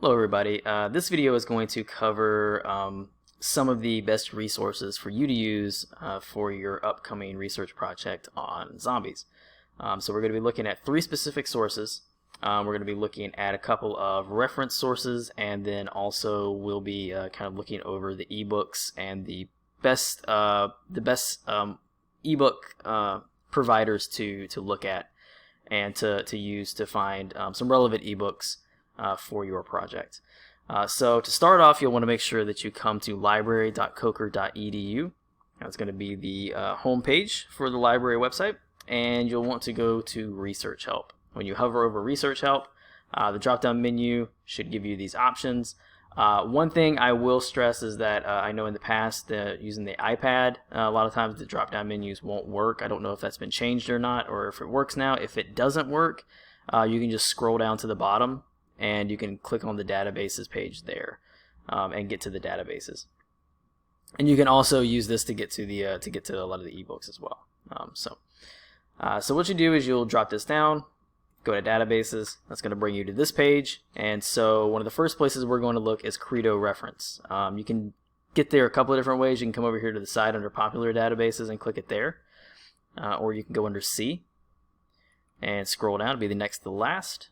Hello everybody. This video is going to cover some of the best resources for you to use for your upcoming research project on zombies. So we're going to be looking at 3 specific sources. We're going to be looking at a couple of reference sources, and then also we'll be kind of looking over the eBooks and the best ebook providers to look at and to use to find some relevant ebooks for your project. So to start off, you'll want to make sure that you come to library.coker.edu. That's going to be the home page for the library website, and you'll want to go to Research Help. When you hover over Research Help, the drop-down menu should give you these options. One thing I will stress is that I know in the past using the iPad, a lot of times the drop-down menus won't work. I don't know if that's been changed or not, or if it works now. If it doesn't work, you can just scroll down to the bottom and you can click on the databases page there and get to the databases. And you can also use this to get to a lot of the ebooks as well. So what you do is you'll drop this down, go to databases. That's going to bring you to this page. And so one of the first places we're going to look is Credo reference. You can get there a couple of different ways. You can come over here to the side under popular databases and click it there. Or you can go under C and scroll down to be the next to the last.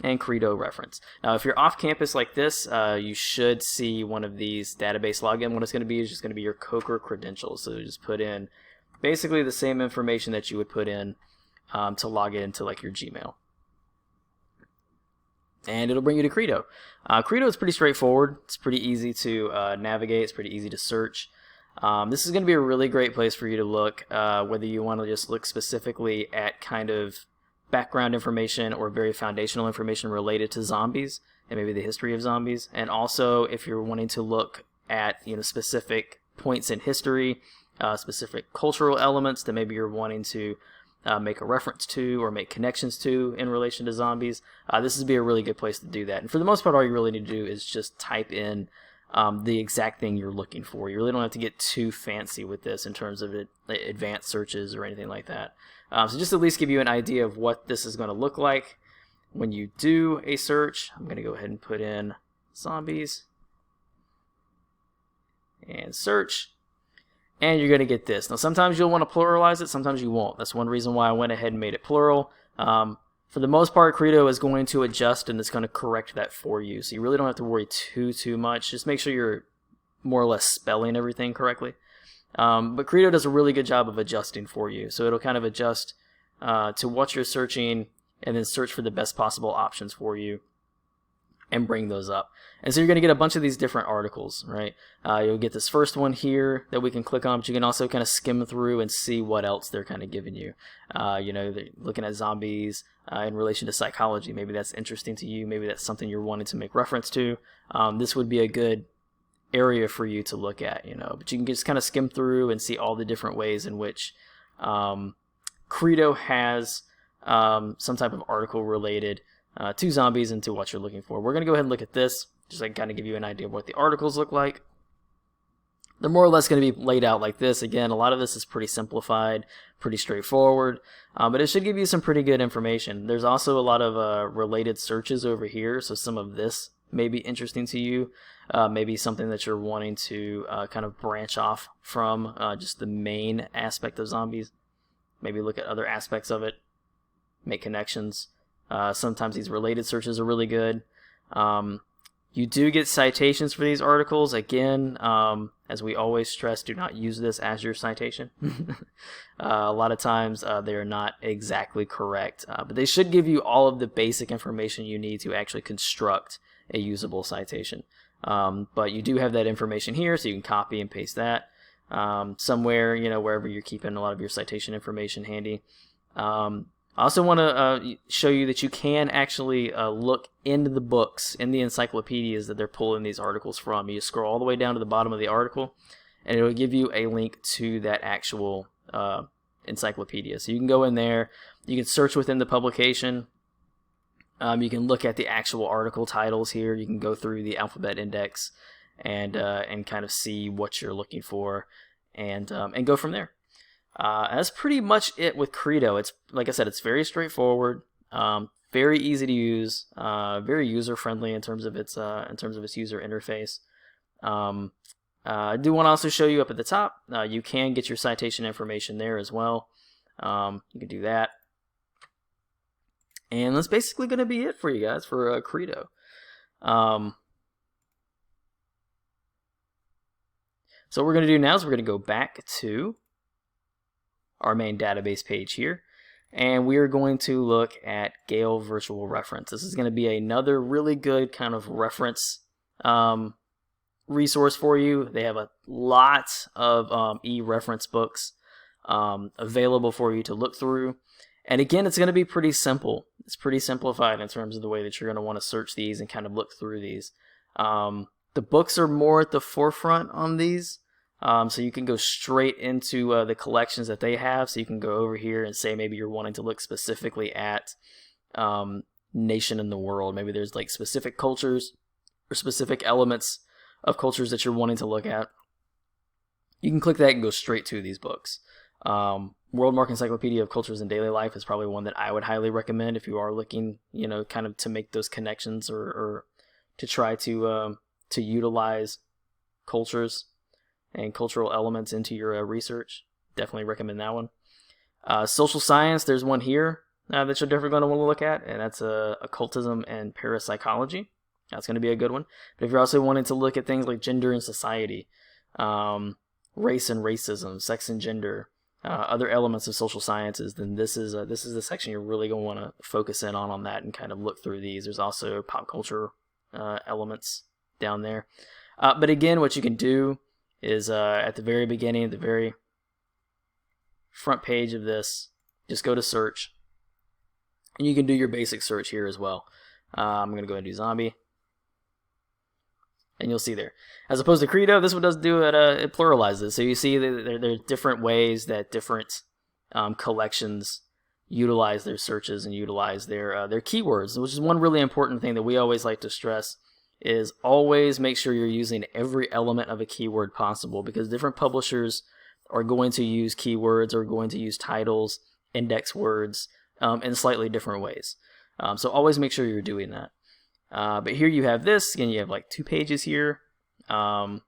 And Credo reference. Now if you're off campus like this, you should see one of these database login. What it's going to be is just going to be your Coker credentials. So just put in basically the same information that you would put in to log into like your Gmail. And it'll bring you to Credo. Credo is pretty straightforward. It's pretty easy to navigate. It's pretty easy to search. This is going to be a really great place for you to look, whether you want to just look specifically at kind of background information or very foundational information related to zombies and maybe the history of zombies, and also if you're wanting to look at specific points in history, specific cultural elements that maybe you're wanting to make a reference to or make connections to in relation to zombies, this would be a really good place to do that. And for the most part, all you really need to do is just type in the exact thing you're looking for. You really don't have to get too fancy with this in terms of advanced searches or anything like that. So just at least give you an idea of what this is going to look like when you do a search. I'm going to go ahead and put in zombies and search. And you're going to get this. Now sometimes you'll want to pluralize it, sometimes you won't. That's one reason why I went ahead and made it plural. For the most part, Credo is going to adjust and it's going to correct that for you. So you really don't have to worry too much. Just make sure you're more or less spelling everything correctly. But Credo does a really good job of adjusting for you. So it'll kind of adjust to what you're searching and then search for the best possible options for you and bring those up. And so you're going to get a bunch of these different articles, right? You'll get this first one here that we can click on, but you can also kind of skim through and see what else they're kind of giving you. They're looking at zombies in relation to psychology. Maybe that's interesting to you. Maybe that's something you're wanting to make reference to. This would be a good area for you to look at, but you can just kind of skim through and see all the different ways in which Credo has some type of article related to zombies and to what you're looking for. We're going to go ahead and look at this, just like kind of give you an idea of what the articles look like. They're more or less going to be laid out like this. Again, a lot of this is pretty simplified, pretty straightforward, but it should give you some pretty good information. There's also a lot of related searches over here, so some of this may be interesting to you, maybe something that you're wanting to kind of branch off from just the main aspect of zombies. Maybe look at other aspects of it, make connections. Sometimes these related searches are really good. You do get citations for these articles. Again, as we always stress, do not use this as your citation. A lot of times they are not exactly correct, but they should give you all of the basic information you need to actually construct a usable citation. But you do have that information here, so you can copy and paste that somewhere, wherever you're keeping a lot of your citation information handy. I also want to show you that you can actually look into the books, in the encyclopedias that they're pulling these articles from. You just scroll all the way down to the bottom of the article, and it will give you a link to that actual encyclopedia. So you can go in there, you can search within the publication, you can look at the actual article titles here, you can go through the alphabet index and kind of see what you're looking for and go from there. That's pretty much it with Credo. It's like I said, it's very straightforward, Very easy to use, very user friendly in terms of its user interface. I do want to also show you up at the top. You can get your citation information there as well. You can do that. And that's basically going to be it for you guys for Credo. So what we're going to do now is we're going to go back to our main database page here, and we're going to look at Gale Virtual Reference. This is going to be another really good kind of reference resource for you. They have a lot of e-reference books available for you to look through. And again, it's going to be pretty simple. It's pretty simplified in terms of the way that you're going to want to search these and kind of look through these. The books are more at the forefront on these. So you can go straight into the collections that they have. So you can go over here and say maybe you're wanting to look specifically at nation in the world. Maybe there's like specific cultures or specific elements of cultures that you're wanting to look at. You can click that and go straight to these books. Worldmark Encyclopedia of Cultures in Daily Life is probably one that I would highly recommend if you are looking, kind of to make those connections or to try to utilize cultures and cultural elements into your research. Definitely recommend that one. Social Science, there's one here that you're definitely going to want to look at, and that's Occultism and Parapsychology. That's going to be a good one. But if you're also wanting to look at things like gender and society, race and racism, sex and gender, other elements of social sciences, then this is the section you're really going to want to focus in on that and kind of look through these. There's also pop culture elements down there. But again, what you can do is at the very beginning, the very front page of this, just go to search, and you can do your basic search here as well. I'm going to go and do zombie, and you'll see there. As opposed to Credo, this one does do it, it pluralizes. So you see that there are different ways that different collections utilize their searches and utilize their keywords, which is one really important thing that we always like to stress, is always make sure you're using every element of a keyword possible, because different publishers are going to use keywords or going to use titles, index words in slightly different ways. So always make sure you're doing that. But here you have this. Again, you have like 2 pages here. You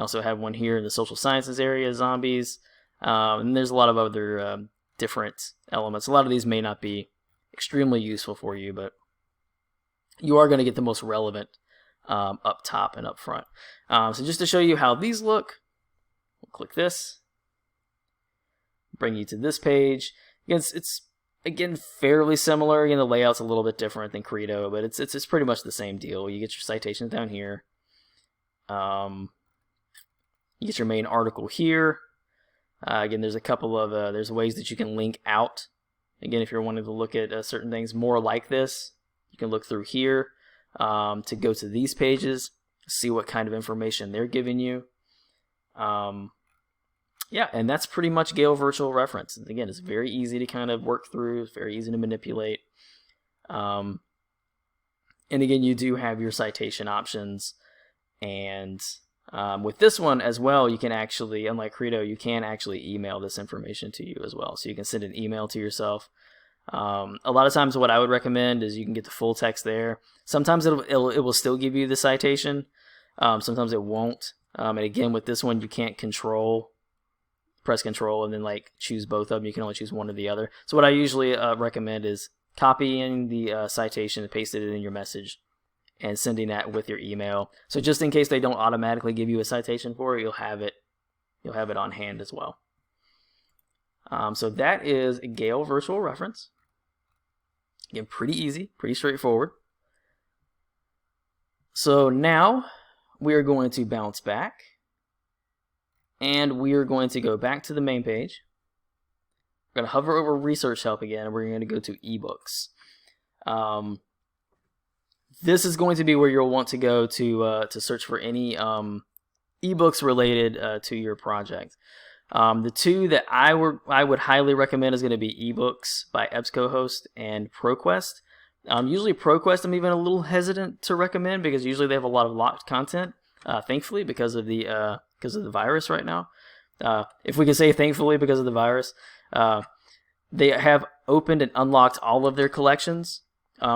also have one here in the social sciences area, zombies. And there's a lot of other different elements. A lot of these may not be extremely useful for you, but you are going to get the most relevant up top and up front. So just to show you how these look, we'll click this, bring you to this page. Again, it's again fairly similar. Again, the layout's a little bit different than Credo, but it's pretty much the same deal. You get your citations down here. You get your main article here. Again, there's a couple of there's ways that you can link out. Again, if you're wanting to look at certain things more like this, you can look through here to go to these pages, see what kind of information they're giving you. Yeah, and that's pretty much Gale Virtual Reference. Again, it's very easy to kind of work through. It's very easy to manipulate. And again, you do have your citation options. And with this one as well, you can actually, unlike Credo, you can actually email this information to you as well. So you can send an email to yourself. A lot of times what I would recommend is you can get the full text there. Sometimes it will still give you the citation. Sometimes it won't. And again, with this one, you can't press control and then like choose both of them. You can only choose one or the other. So what I usually recommend is copying the citation and pasting it in your message and sending that with your email. So just in case they don't automatically give you a citation for it, you'll have it on hand as well. So that is a Gale Virtual Reference. Again, pretty easy, pretty straightforward. So now we are going to bounce back, and we are going to go back to the main page. We're going to hover over Research Help again, and we're going to go to eBooks. This is going to be where you'll want to go to search for any ebooks related to your project. The two that I would highly recommend is going to be eBooks by EBSCOhost and ProQuest. Usually ProQuest I'm even a little hesitant to recommend because usually they have a lot of locked content. Thankfully, because of the virus right now. If we can say thankfully because of the virus, they have opened and unlocked all of their collections.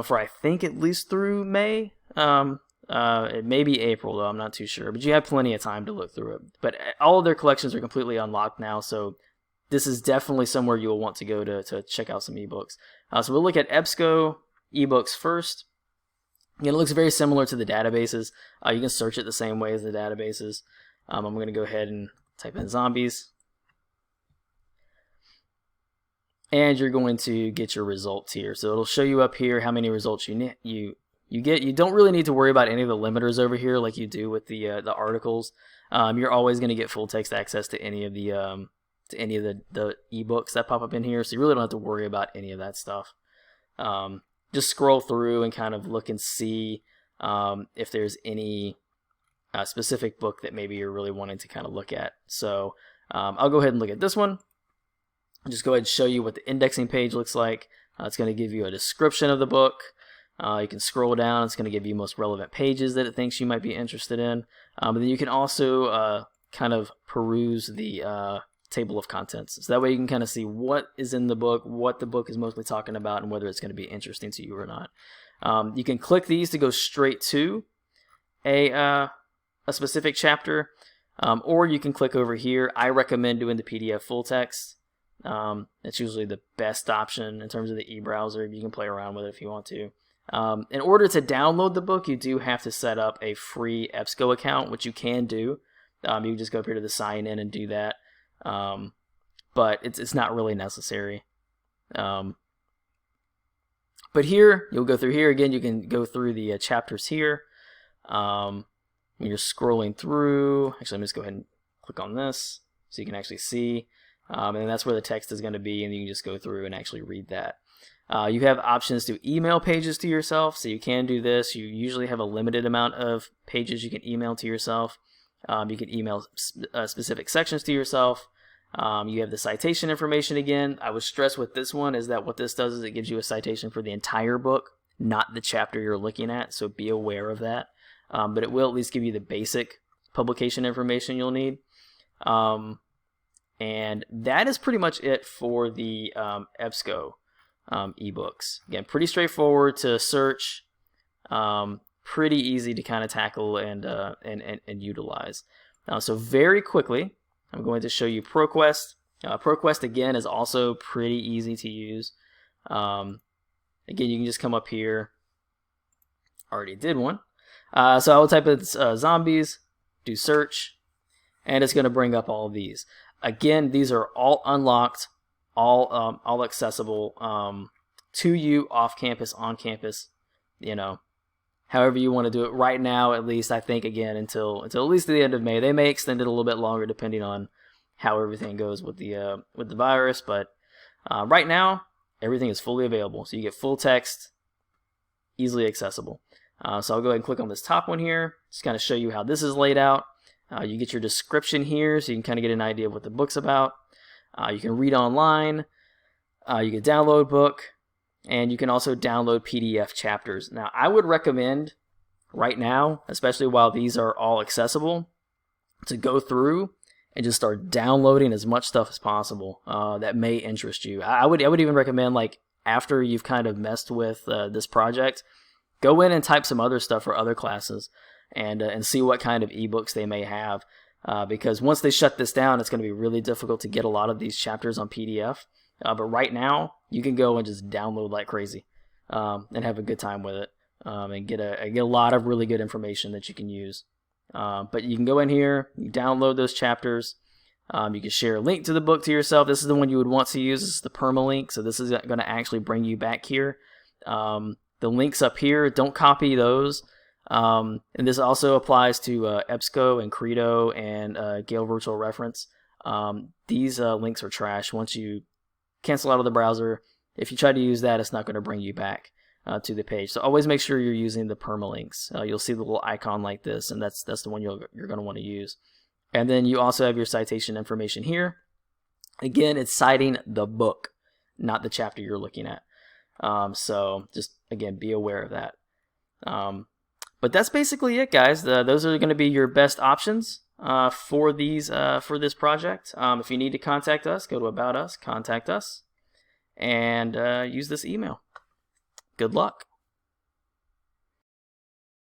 for I think at least through May. It may be April though, I'm not too sure, but you have plenty of time to look through it. But all of their collections are completely unlocked now, so this is definitely somewhere you'll want to go to check out some ebooks. So we'll look at EBSCO ebooks first. Again, it looks very similar to the databases. You can search it the same way as the databases. I'm going to go ahead and type in zombies. And you're going to get your results here. So it'll show you up here how many results you get. You don't really need to worry about any of the limiters over here like you do with the articles. You're always going to get full text access to any of the ebooks that pop up in here, so you really don't have to worry about any of that stuff. Just scroll through and kind of look and see if there's any specific book that maybe you're really wanting to kind of look at. So I'll go ahead and look at this one. I'll just go ahead and show you what the indexing page looks like. It's going to give you a description of the book. You can scroll down. It's going to give you most relevant pages that it thinks you might be interested in. But then you can also kind of peruse the table of contents. So that way you can kind of see what is in the book, what the book is mostly talking about, and whether it's going to be interesting to you or not. You can click these to go straight to a specific chapter, or you can click over here. I recommend doing the PDF full text. It's usually the best option in terms of the e-browser. You can play around with it if you want to. In order to download the book, you do have to set up a free EBSCO account, which you can do. You can just go up here to the sign in and do that. But it's not really necessary. But here, you'll go through here. Again, you can go through the chapters here. When you're scrolling through, actually, let me just go ahead and click on this so you can actually see. And that's where the text is going to be, and you can just go through and actually read that. You have options to email pages to yourself, so you can do this. You usually have a limited amount of pages you can email to yourself. You can email specific sections to yourself. You have the citation information again. I would stress with this one is that what this does is it gives you a citation for the entire book, not the chapter you're looking at, so be aware of that. But it will at least give you the basic publication information you'll need. And that is pretty much it for the EBSCO ebooks. Again, pretty straightforward to search, pretty easy to kind of tackle and utilize. So very quickly, I'm going to show you ProQuest. ProQuest again is also pretty easy to use. Again, you can just come up here. Already did one. So I will type in zombies, do search, and it's going to bring up all of these. Again, these are all unlocked, all accessible to you off campus, on campus, however you want to do it. Right now, at least, I think again until at least the end of May. They may extend it a little bit longer depending on how everything goes with the virus. But right now, everything is fully available, so you get full text, easily accessible. So I'll go ahead and click on this top one here. Just kind of show you how this is laid out. You get your description here, so you can kind of get an idea of what the book's about. You can read online. You can download book, and you can also download PDF chapters. Now, I would recommend right now, especially while these are all accessible, to go through and just start downloading as much stuff as possible that may interest you. I would even recommend, like, after you've kind of messed with this project, go in and type some other stuff for other classes and see what kind of ebooks they may have. Because once they shut this down, it's going to be really difficult to get a lot of these chapters on PDF. But right now, you can go and just download like crazy and have a good time with it and get a lot of really good information that you can use. But you can go in here, you download those chapters. You can share a link to the book to yourself. This is the one you would want to use. This is the permalink, so this is going to actually bring you back here. The links up here, don't copy those. And this also applies to EBSCO and Credo and Gale Virtual Reference. These links are trash. Once you cancel out of the browser, if you try to use that, it's not going to bring you back to the page. So always make sure you're using the permalinks. You'll see the little icon like this, and that's the one you're going to want to use. And then you also have your citation information here. Again, it's citing the book, not the chapter you're looking at. So just, again, be aware of that. But that's basically it, guys. Those are going to be your best options for this project. If you need to contact us, go to About Us, contact us, and use this email. Good luck.